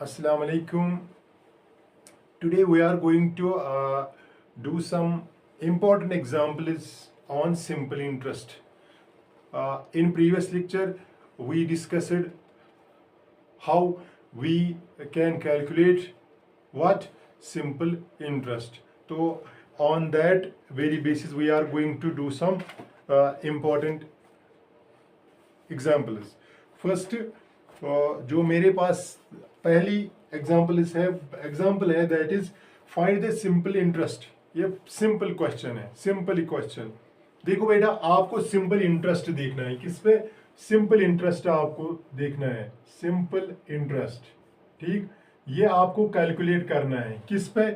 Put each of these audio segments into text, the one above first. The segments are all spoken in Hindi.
Assalamu alaikum. Today we are going to do some important examples on simple interest. In previous lecture, we discussed how we can calculate what simple interest. So on that very basis, we are going to do some important examples first जो मेरे पास पहली एग्जाम्पल है that is find the simple interest. ये सिंपल क्वेश्चन है, सिंपल क्वेश्चन। देखो बेटा, आपको सिंपल इंटरेस्ट देखना है। किस पे? सिंपल इंटरेस्ट आपको देखना है, सिंपल इंटरेस्ट। ठीक, ये आपको कैलकुलेट करना है। किस पे?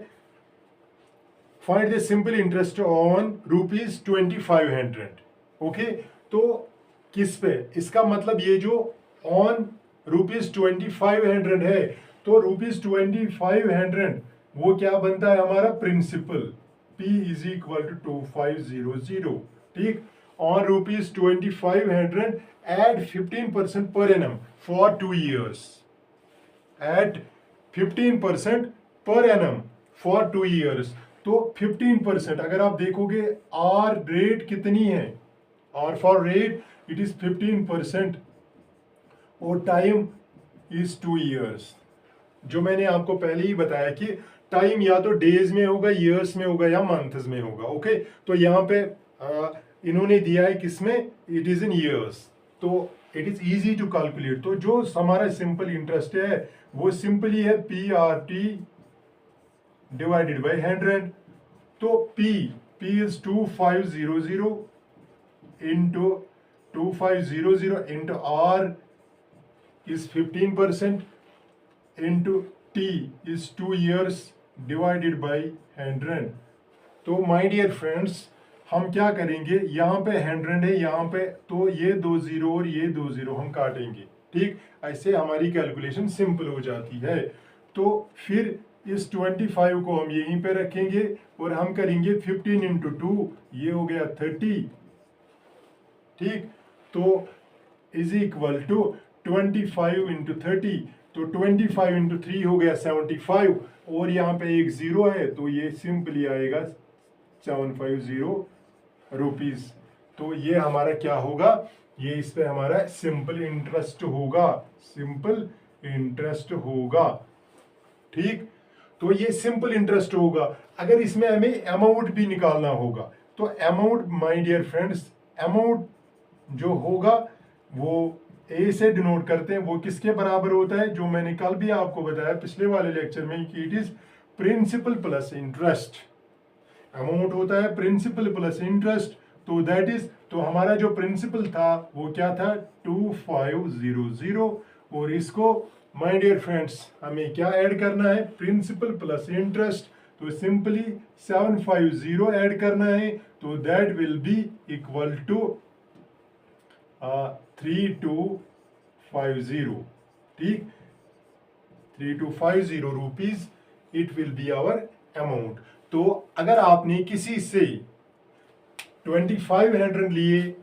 Find the simple interest on ₹2500। Okay, तो किस पे? इसका मतलब ये जो ऑन ₹2500 है, तो ₹2500 वो क्या बनता है हमारा? Principal. P is equal to 2500। ठीक, on ₹2500 eight 15% per annum for 2 years। Eight 15% per annum for 2 years। तो 15% अगर आप देखोगे, आर रेट कितनी है? R for rate it is 15% और टाइम इज 2 years। जो मैंने आपको पहले ही बताया कि टाइम या तो डेज में होगा, ईयर्स में होगा या मंथ्स में होगा। ओके, तो यहाँ पे इन्होंने दिया है किसमें? इट इज इन ईयर्स, तो it is easy to calculate. तो जो हमारा सिंपल इंटरेस्ट है वो सिंपली है PRT डिवाइडेड बाई 100। तो P is 2500 into 2500 into R is 15% into T is 2 years divided by 100। तो माय डियर फ्रेंड्स, हम क्या करेंगे? यहाँ पे 100 है, यहाँ पे, तो ये 2 0 और ये 2 0 हम काटेंगे। ठीक, ऐसे हमारी कैलकुलेशन सिंपल हो जाती है। तो फिर इस 25 को हम यहीं पे रखेंगे और हम करेंगे 15 इंटू 2, ये हो गया 30। ठीक, तो इज इक्वल टू 25 इंटू 30, तो 25 इंटू 3 हो गया 75, और यहाँ पे एक जीरो है तो ये सिंपली आएगा 750 रुपीज। तो ये हमारा क्या होगा? ये इस पे हमारा सिंपल इंटरेस्ट होगा, सिंपल इंटरेस्ट होगा। ठीक, तो ये सिंपल इंटरेस्ट होगा। अगर इसमें हमें अमाउंट भी निकालना होगा तो amount, my dear friends, amount जो होगा वो ए से डिनोट करते हैं। वो किसके बराबर होता है? जो मैंने कल भी आपको बताया पिछले वाले लेक्चर में कि it is principal plus interest. Amount होता है प्रिंसिपल प्लस इंटरेस्ट। तो दैट इज, तो हमारा जो प्रिंसिपल था वो क्या था? 2500। और इसको माय डियर फ्रेंड्स हमें क्या ऐड करना है? Principal plus interest. तो सिंपली 750 ऐड करना है, तो that will be equal to 3250। ठीक, 3250 rupees it will be our amount. तो अगर आपने किसी से 2500 लिए,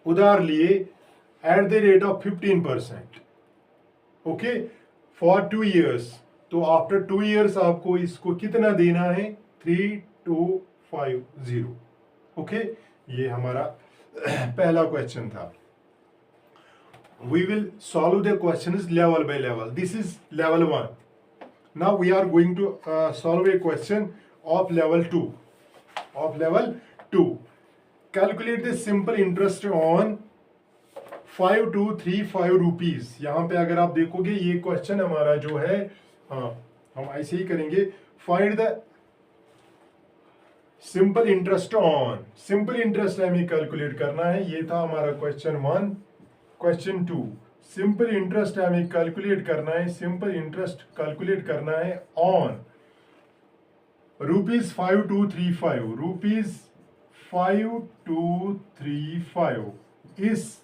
उधार लिए at the rate of 15%, okay, for 2 years, तो आफ्टर 2 years आपको इसको कितना देना है? 3250। ओके, ये हमारा पहला क्वेश्चन था। We will solve the questions level by level. This is level 1. Now we are going to solve a question of level 2. Of level 2. Calculate the simple interest on 5235 rupees. यहाँ पे अगर आप देखोगे ये क्वेश्चन हमारा जो है, हाँ, हम ऐसे ही करेंगे। Find the simple interest on, simple interest हमें कैलकुलेट करना है। ये था हमारा क्वेश्चन 1। क्वेश्चन 2, सिंपल इंटरेस्ट हमें कैलकुलेट करना है, सिंपल इंटरेस्ट कैलकुलेट करना है ऑन ₹5235, ₹5235 इस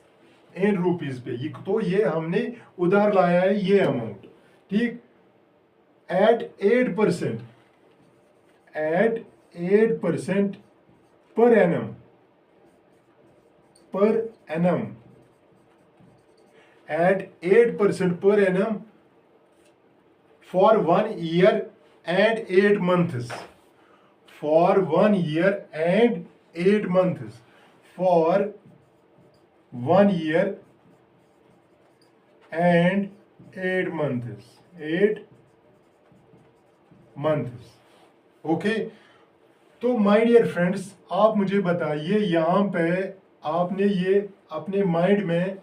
इन रुपीज पे। तो ये हमने उधार लाया है ये अमाउंट। ठीक, eight 8%, at 8% per annum, at 8% per annum for 1 year and 8 months, for 1 year and 8 months, for 1 year and 8 months, 8 months, okay. तो माय डियर फ्रेंड्स, आप मुझे बताइए यहाँ पे आपने ये अपने माइंड में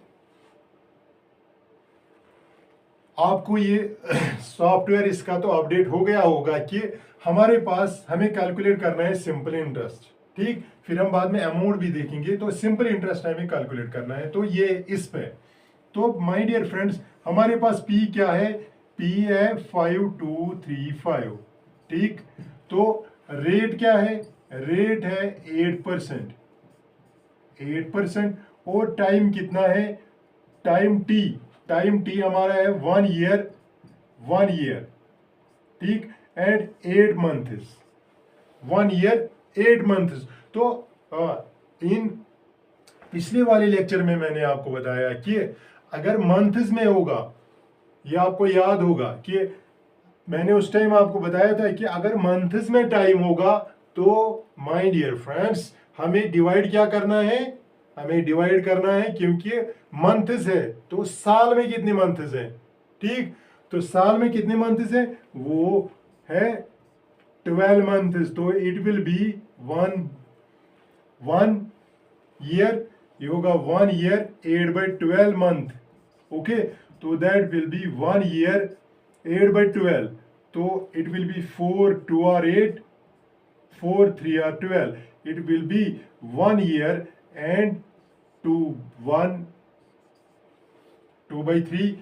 आपको ये सॉफ्टवेयर इसका तो अपडेट हो गया होगा कि हमारे पास हमें कैलकुलेट करना है सिंपल इंटरेस्ट, ठीक। फिर हम बाद में अमाउंट भी देखेंगे, तो सिंपल इंटरेस्ट हमें कैलकुलेट करना है, तो ये इस पे। तो माय डियर फ्रेंड्स, हमारे पास पी क्या है, पी है 5235, ठीक। तो रेट क्या है, रेट है 8%, 8%। और टाइम कितना है, टाइम टी, टाइम टी हमारा है 1 year, 1 year, ठीक। And 8 months, 1 year 8 months। तो इन पिछले वाले लेक्चर में मैंने आपको बताया कि अगर मंथ्स में होगा, ये आपको याद होगा कि मैंने उस टाइम आपको बताया था कि अगर मंथ्स में टाइम होगा तो माय डियर फ्रेंड्स हमें डिवाइड क्या करना है, हमें डिवाइड करना है, क्योंकि मंथ्स है तो साल में कितने मंथ्स हैं, ठीक। तो साल में कितने मंथ्स हैं, वो है 12 मंथ्स। तो इट विल बी 1 year, ये होगा 1 year 8/12 मंथ, ओके। तो दैट विल बी 1 year 8/12। तो it will B 4 2 are 8, 4 3 are 12, it will be 1 year and 2/3,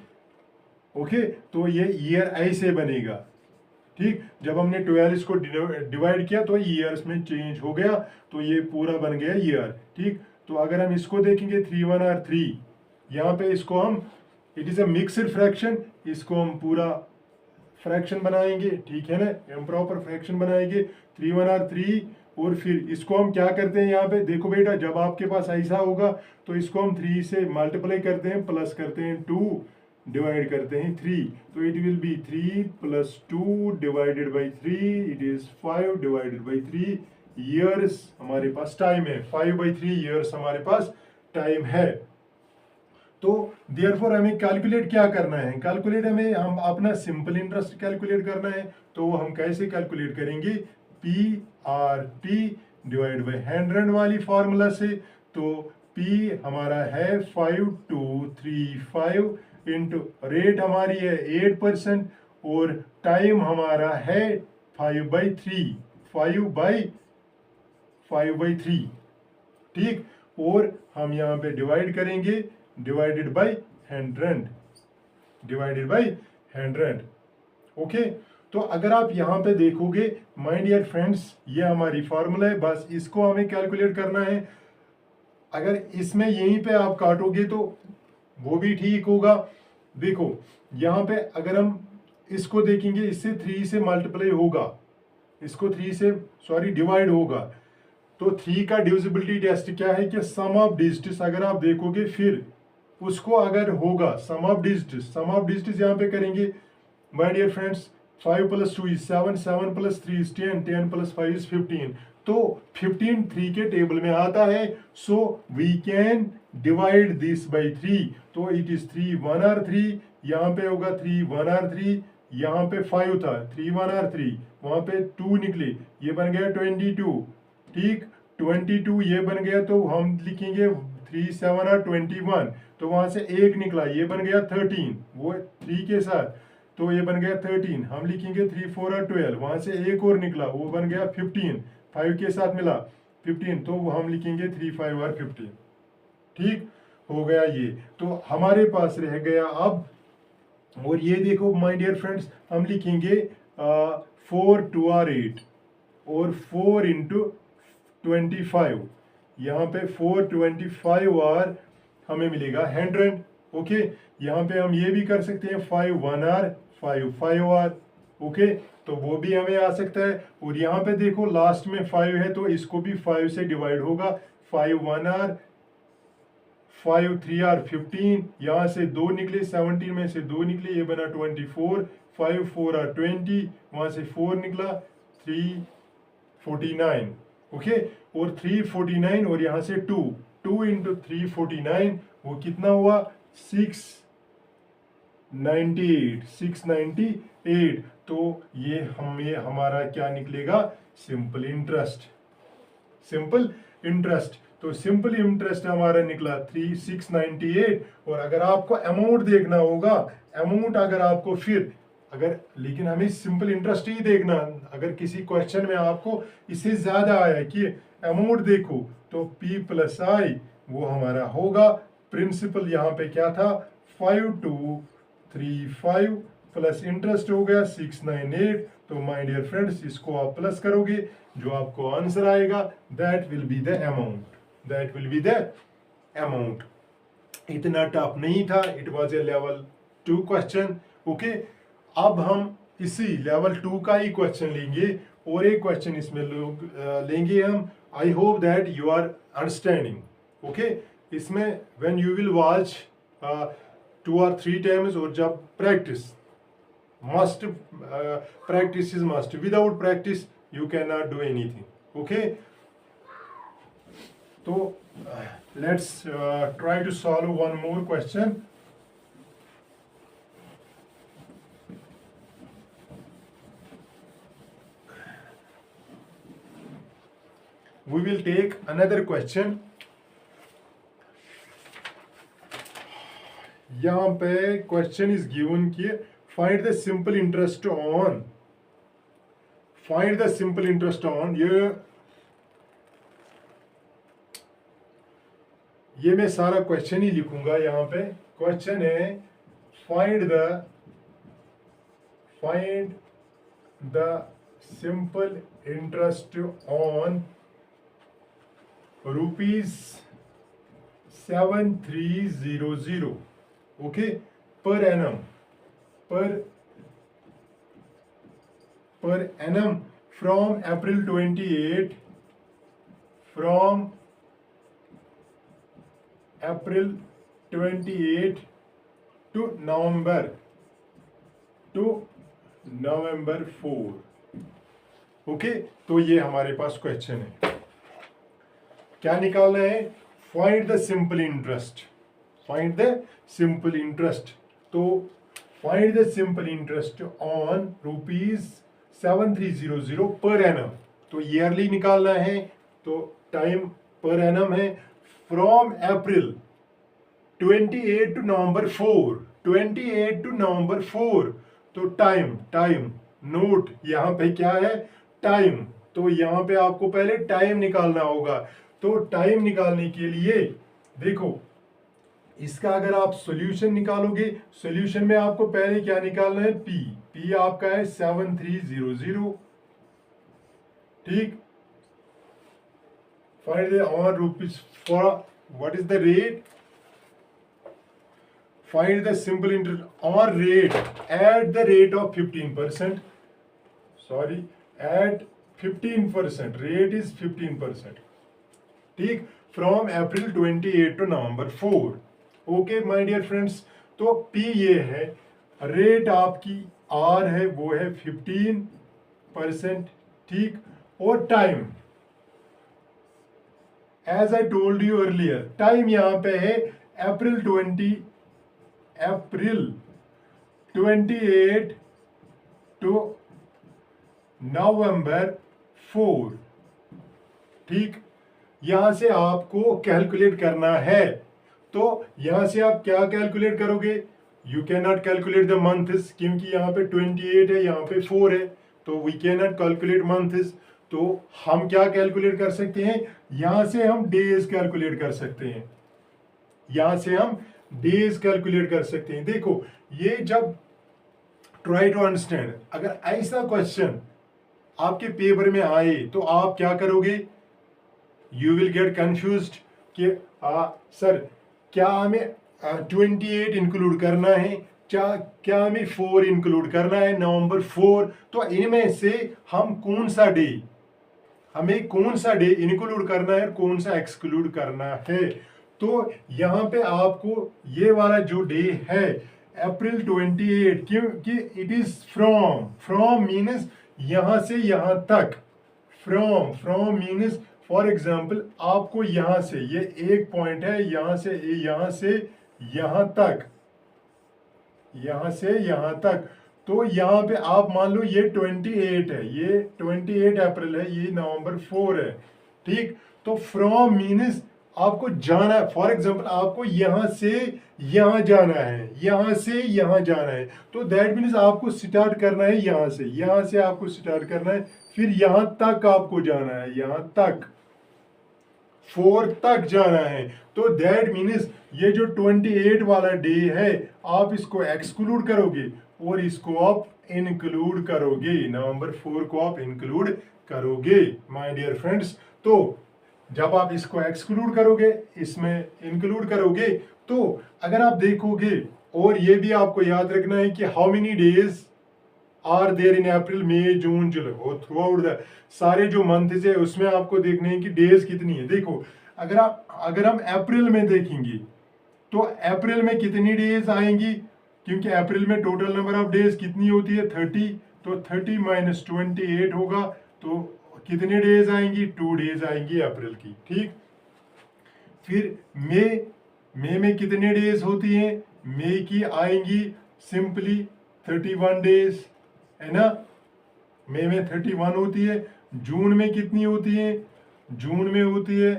okay. तो ये ईयर ऐसे बनेगा, ठीक। जब हमने 12 इसको डिवाइड किया तो ईयर्स में चेंज हो गया, तो ये पूरा बन गया ईयर, ठीक। तो अगर हम इसको देखेंगे 3 1 are 3, यहाँ पे इसको हम, it is a mixed fraction, इसको हम पूरा फ्रैक्शन बनाएंगे, ठीक है ना, इम्प्रॉपर फ्रैक्शन बनाएंगे। 3 1 are 3, और फिर इसको हम क्या करते हैं, यहाँ पे देखो बेटा, जब आपके पास ऐसा होगा तो इसको हम 3 से मल्टीप्लाई करते हैं, प्लस करते हैं 2, डिवाइड करते हैं 3। तो it will B 3 + 2 divided by 3, it is 5 divided by 3 years हमारे पास टाइम है, 5/3 ईयर्स हमारे पास टाइम है। तो देयरफॉर हमें कैलकुलेट क्या करना है, कैलकुलेट हमें हम अपना सिंपल इंटरेस्ट कैलकुलेट करना है। तो हम कैसे कैलकुलेट करेंगे, P R T divide by 100 वाली फार्मूला से। तो पी हमारा है 5235 इंटू रेट हमारी है 8%, और टाइम हमारा है 5/3, 5/3, ठीक। और हम यहाँ पे डिवाइड करेंगे, divided by 100, divided by 100, okay. तो अगर आप यहाँ पे देखोगे माय डियर फ्रेंड्स, ये हमारी फार्मूला है, बस इसको हमें कैलकुलेट करना है। अगर इसमें यहीं पे आप काटोगे तो वो भी ठीक होगा। देखो यहाँ पे अगर हम इसको देखेंगे, इससे 3 से मल्टीप्लाई होगा, इसको 3 से सॉरी डिवाइड होगा। तो 3 का डिविजिबिलिटी टेस्ट क्या है कि सम ऑफ डिजिट्स अगर आप देखोगे, फिर उसको अगर होगा sum of digits, sum of digits यहाँ पे करेंगे my dear friends. 5 + 2 is 7, 7 + 3 is 10, 10 + 5 is 15। तो 15 3 के टेबल में आता है, so we can divide this by 3। तो इट इज 3 1 are 3, यहाँ पे होगा 3 1 are 3, यहाँ पे 5 था, 3 1 are 3, वहाँ पे 2 निकले, ये बन गया 22, ठीक। 22 ये बन गया, तो हम लिखेंगे 3 7 are 21, तो वहां से 1 निकला, ये बन गया 13, वो 3 के साथ, तो ये बन गया 13। हम लिखेंगे 3 4 are 12, वहां से 1 और निकला, वो बन गया 15, 5 के साथ मिला 15, तो हम लिखेंगे 3 5 are 15, ठीक हो गया ये। तो हमारे पास रह गया अब, और ये देखो माय डियर फ्रेंड्स, हम लिखेंगे 4 2 are 8, और 4 × 25, यहाँ पे 425 और हमें मिलेगा 100, ओके। यहाँ पे हम ये भी कर सकते हैं 5 1 are 5 5 are, ओके, तो वो भी हमें आ सकता है। और यहाँ पे देखो लास्ट में 5 है, तो इसको भी 5 से डिवाइड होगा, 5 1 are 5 3 are 15, यहाँ से 2 निकले, 17 में से 2 निकले, ये बना 24, 5 4 are 20, वहाँ से 4 निकला 349, ओके। और 349 और यहाँ से 2 इंटू 349 वो कितना हुआ 698। तो ये हमारा क्या निकलेगा, सिंपल इंटरेस्ट। तो सिंपल इंटरेस्ट हमारा निकला 3698। और अगर आपको अमाउंट देखना होगा, अमाउंट अगर आपको लेकिन हमें सिंपल इंटरेस्ट ही देखना। अगर किसी क्वेश्चन में आपको इससे ज्यादा आया कि अमाउंट देखो, तो P प्लस आई वो हमारा होगा। प्रिंसिपल यहाँ पे क्या था 5235 प्लस इंटरेस्ट हो गया 698। तो माय डियर फ्रेंड्स, इसको आप प्लस करोगे, जो आपको आंसर आएगा that will be the amount. इतना टफ नहीं था, it was a level 2 question, okay. अब हम इसी लेवल 2 का ही क्वेश्चन लेंगे और एक क्वेश्चन इसमें लेंगे हम। I hope that you are understanding, okay. इसमें when you will watch 2 or 3 times, और जब practice is must, without practice you can not do anything, okay. तो let's try to solve one more question. We will take another question. यहाँ पे क्वेश्चन इज गिवन कि find the simple interest on, ये मैं सारा क्वेश्चन ही लिखूंगा। यहाँ पे क्वेश्चन है find the simple interest on ₹7300, okay, per annum from April 28 to November 4, okay. तो ये हमारे पास क्वेश्चन है, क्या निकालना है, फाइंड द सिंपल इंटरेस्ट। तो find the simple interest on ₹7300 per annum. तो ईयरली निकालना है, तो टाइम पर एनम है फ्रॉम April 28 to November 4, तो टाइम नोट यहाँ पे क्या है, टाइम। तो यहाँ पे आपको पहले टाइम निकालना होगा। तो टाइम निकालने के लिए देखो, इसका अगर आप सॉल्यूशन निकालोगे, सॉल्यूशन में आपको पहले क्या निकालना है, P आपका है 7300, ठीक। Find the on rupees for what is the rate, find the simple interest on rate at the rate of 15%, sorry at 15%, rate is 15%, ठीक, from April 28 to November 4, okay my dear friends. तो P ये है, रेट आपकी R है वो है 15%, ठीक। और time as I told you earlier, time यहाँ पे है April 28 to November 4, ठीक। यहां से आपको कैलकुलेट करना है, तो यहां से आप क्या कैलकुलेट करोगे, you can not calculate the months, क्योंकि यहाँ पे 28 है, यहाँ पे 4 है, तो we can not calculate months. तो हम क्या कैलकुलेट कर सकते हैं, यहां से हम डेज कैलकुलेट कर सकते हैं, देखो ये जब ट्राई टू अंडरस्टैंड, अगर ऐसा क्वेश्चन आपके पेपर में आए तो आप क्या करोगे, यू विल गेट कंफ्यूज्ड कि सर क्या हमें 28 इंक्लूड करना है, क्या हमें 4 इंक्लूड करना है, नवंबर 4, तो इनमें से हमें कौन सा डे इंक्लूड करना है, कौन सा एक्सक्लूड करना है। तो यहाँ पे आपको ये वाला जो डे है, अप्रैल 28, क्योंकि it is from, from means यहां से यहां तक, from, from means for example आपको यहां से, ये एक पॉइंट है, यहां से यहां तक, यहां से यहां तक, तो यहां पे आप मान लो ये 28 है, ये 28 अप्रैल है, ये नवंबर 4 है, ठीक। तो फ्रॉम मीन्स आपको जाना है, फॉर एग्जाम्पल आपको यहां से यहां जाना है, यहां से यहां जाना है, तो दैट मीन्स आपको स्टार्ट करना है यहां से आपको स्टार्ट करना है, फिर यहां तक आपको जाना है, यहां तक 4 तक जाना है। तो दैट मीन्स ये जो 28 वाला डे है, आप इसको एक्सक्लूड करोगे और इसको आप इंक्लूड करोगे, नवंबर 4 को आप इंक्लूड करोगे माय डियर फ्रेंड्स। तो जब आप इसको एक्सक्लूड करोगे, इसमें इंक्लूड करोगे, तो अगर आप देखोगे, और ये भी आपको याद रखना है कि how many days are there in April, May, June, July, और थ्रू आउट द सारे जो मंथ्स है उसमें आपको देखने हैं कि डेज कितनी है। देखो, अगर हम अप्रैल में देखेंगे तो अप्रैल में कितनी डेज आएंगी, क्योंकि अप्रैल में टोटल नंबर ऑफ डेज कितनी होती है 30, तो 30 माइनस 28 होगा, तो कितने डेज आएंगी, 2 डेज आएंगी अप्रैल की, ठीक। फिर मई में कितने डेज होती हैं, मई की आएंगी सिंपली 31 डेज, है ना, मई में 31 होती है। जून में कितनी होती है, जून में होती है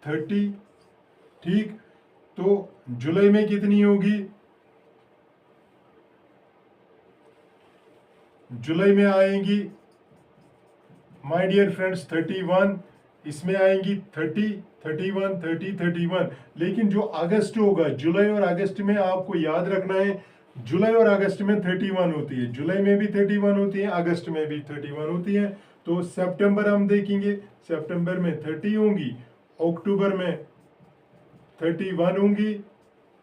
30, ठीक। तो जुलाई में कितनी होगी, जुलाई में आएंगी माय डियर फ्रेंड्स 31, इसमें आएंगी 30, 31, 30, 31। लेकिन जो अगस्त होगा, जुलाई और अगस्त में आपको याद रखना है, जुलाई और अगस्त में 31 होती है, जुलाई में भी 31 होती है, अगस्त में भी 31 होती है। तो सितंबर हम देखेंगे, सितंबर में 30 होंगी, अक्टूबर में 31 होंगी,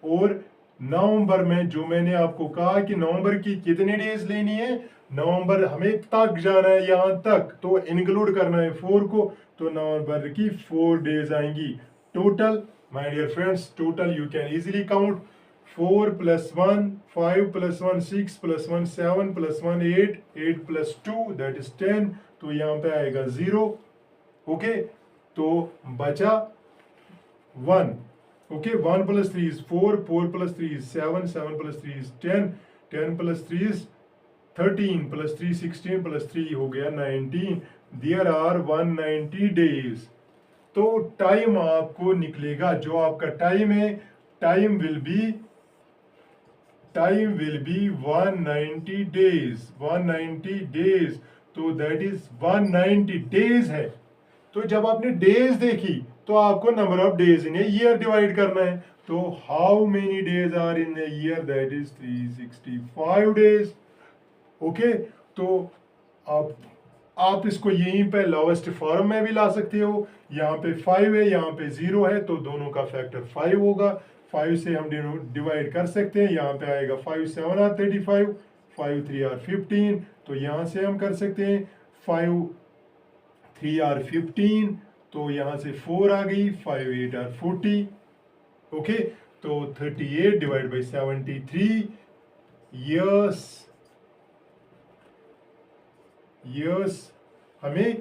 और नवंबर में जो मैंने आपको कहा कि नवंबर की कितने डेज लेनी है, नवंबर हमें तक जाना है, यहां तक, तो इंक्लूड करना है 4 को, तो नवंबर की 4 डेज आएंगी total my dear friends. Total you can easily count 4 + 1 5 + 1 6 + 1 7 + 1 8 8 + 2 that is 10, तो यहाँ पे आएगा 0, ओके। तो बचा 1, okay, 1 + 3 is 4, 4 + 3 is 7, 7 + 3 is 10, 10 + 3 is 13, + 3 16, + 3 हो गया 19, there are 190 days। तो टाइम आपको निकलेगा, जो आपका टाइम है, time will be 190 days, 190 days, तो दैट इज 190 डेज है। तो जब आपने डेज देखी तो आपको number of days in a year divide करना है, तो how many days are in a year, that is 365 days, okay. तो आप इसको यहीं पे लोवेस्ट फॉर्म में भी ला सकते हो, यहाँ पे 5 है, यहाँ पे 0 है, तो दोनों का फैक्टर 5 होगा, 5 से हम डिवाइड कर सकते हैं, यहाँ पे आएगा 5 7 आर 35, 5 3 आर 15, तो यहाँ से हम कर सकते हैं 5 3 आर 15, तो यहाँ से 4 आ गई, 5 8 आर 40, ओके। तो 38 डिवाइड बाई 73 years हमें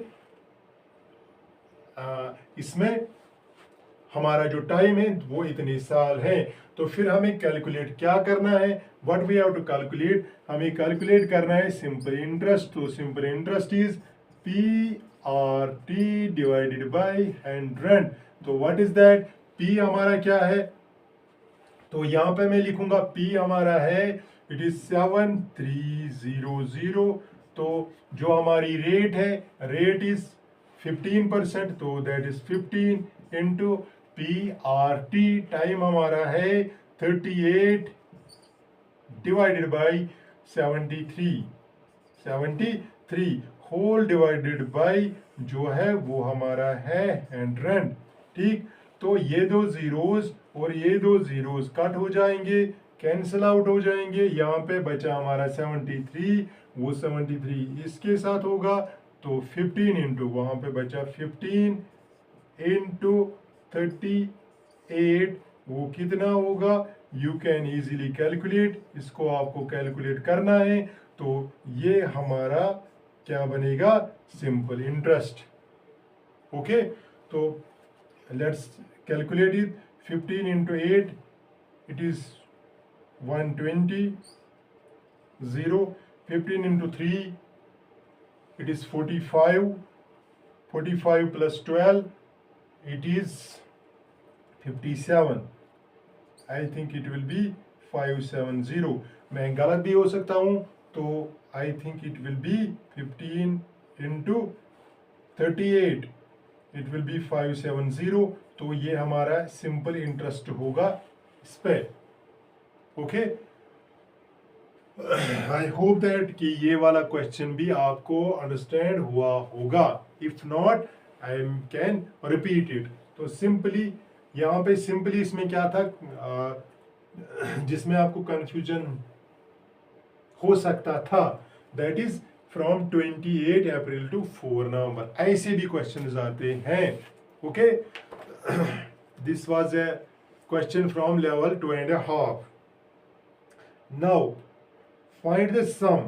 इसमें हमारा जो टाइम है वो इतने साल है। तो फिर हमें कैलकुलेट क्या करना है, what we have to calculate, हमें कैलकुलेट करना है सिंपल इंटरेस्ट। तो simple interest is PRT divided by 100। तो व्हाट इज दैट, P हमारा क्या है, तो यहां पे मैं लिखूंगा P हमारा है, इट इज 7300। तो जो हमारी रेट है, रेट इज 15%, तो that is 15 into PRT, time हमारा है 38 divided by 73 whole divided by जो है वो हमारा है 100, ठीक। तो ये दो जीरोस और ये दो जीरोस कट हो जाएंगे, कैंसिल आउट हो जाएंगे, यहाँ पे बचा हमारा 73, वो 73 इसके साथ होगा, तो 15 इंटू वहाँ पे बचा 15 इंटू 38, वो कितना होगा यू कैन ईजिली कैलकुलेट, इसको आपको कैलकुलेट करना है। तो ये हमारा क्या बनेगा, सिंपल इंटरेस्ट। ओके, तो let's calculate it. 15 into 8 it is 120, 0। 15 into 3 it is 45, 45 plus 12 it is 57। I think it will be 570। मैं गलत भी हो सकता हूँ, तो I think it will be 15 into 38 it will be 570। तो ये हमारा सिंपल इंटरेस्ट होगा इस पे। ओके, आई होप दैट कि ये वाला क्वेश्चन भी आपको अंडरस्टैंड हुआ होगा। If not I can repeat it. तो सिंपली यहाँ पे सिंपली इसमें क्या था जिसमें आपको कंफ्यूजन हो सकता था, that is from 28 April to 4 November, ऐसे भी क्वेश्चन आते हैं। Okay, this was a question from level 2.5। Now find the sum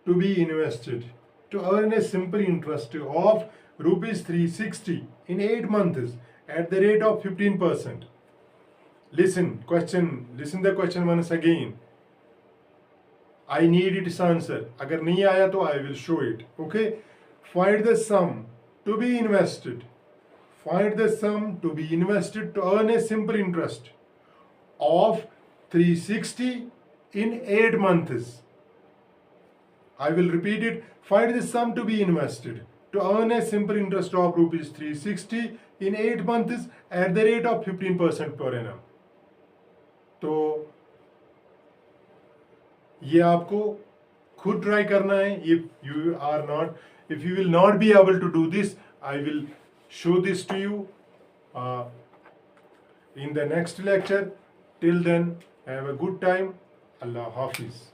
to be invested to earn a simple interest of rupees 360 in 8 months at the rate of 15%. Listen the question once again. I need its answer. अगर नहीं आया तो I will show it. Okay, find the sum to be invested. Find the sum to be invested to earn a simple interest of 360 in 8 months. I will repeat it. Find the sum to be invested to earn a simple interest of rupees 360 in 8 months at the rate of 15% per annum. तो ये आपको खुद ट्राई करना है। If you will not be able to do this, I will show this to you in the next lecture. Till then, have a good time. Allah Hafiz.